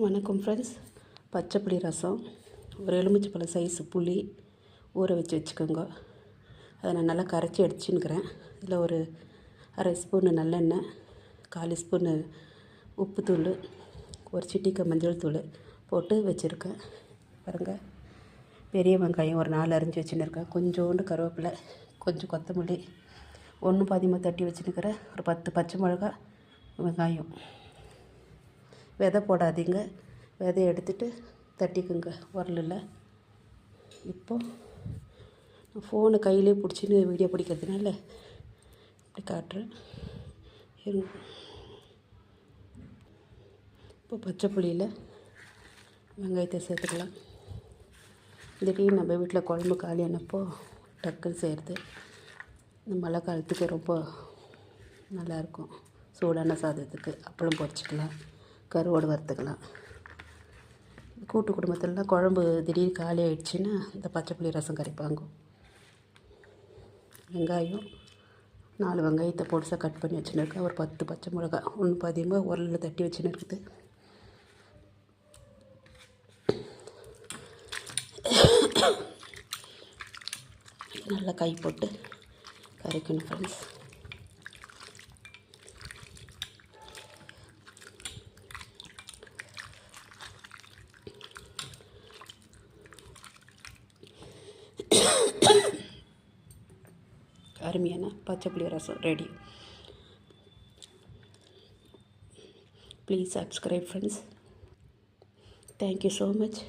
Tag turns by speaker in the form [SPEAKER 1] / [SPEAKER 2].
[SPEAKER 1] வணக்கம் ஃப்ரெண்ட்ஸ். பச்சை புளி ரசம், ஒரு எலுமிச்சை பழம் சைஸு புளி ஊற வச்சுக்கோங்க. அதை நான் நல்லா கரைச்சி எடுத்துச்சுன்னுக்கிறேன். இதில் ஒரு அரை ஸ்பூனு நல்லெண்ணெய், 1/4 ஸ்பூனு உப்புத்தூள், ஒரு சிட்டிகை மஞ்சள் தூள் போட்டு வச்சுருக்கேன். பாருங்கள், பெரிய வெங்காயம் ஒரு 4 அரிஞ்சு வச்சுன்னுருக்கேன். கொஞ்சோண்டு கருவேப்பிலை, கொஞ்சம் கொத்தமல்லி, ஒன்று பாதியமாக தட்டி வச்சுன்னுக்கிறேன். ஒரு 10 பச்சை மிளகா, வெங்காயம். விதை போடாதீங்க, விதையை எடுத்துகிட்டு தட்டிக்குங்க உரலில். இப்போது ஃபோனை கையிலே பிடிச்சின்னு வீடியோ பிடிக்கிறதுனால இப்படி காட்டுறேன். இப்போ பச்சை புளியில் வெங்காயத்தை சேர்த்துக்கலாம். திடீர்னு நம்ம வீட்டில் குழம்பு காலியானப்போ டக்குன்னு செய்கிறது. இந்த மழை காலத்துக்கு ரொம்ப நல்லாயிருக்கும். சூடான சாதத்துக்கு அப்பளம் பொரிச்சிக்கலாம், கருவாடு வறுத்துக்கலாம். கூட்டு குடும்பத்திலலாம் குழம்பு திடீர்னு காலி ஆகிடுச்சின்னா இந்த பச்சை புளி ரசம் கரைப்பாங்க. வெங்காயம் 4 வெங்காயத்தை பொடிசாக கட் பண்ணி வச்சுன்னு ஒரு 10 பச்சை மிளகா ஒன்று பாதியமாக உரலில் தட்டி வச்சுன்னு இருக்குது. நல்லா கை போட்டு கரைக்கணும் ஃப்ரெண்ட்ஸ். அருமையான பச்சை புளி ரசம் ready. Please subscribe friends. Thank you so much.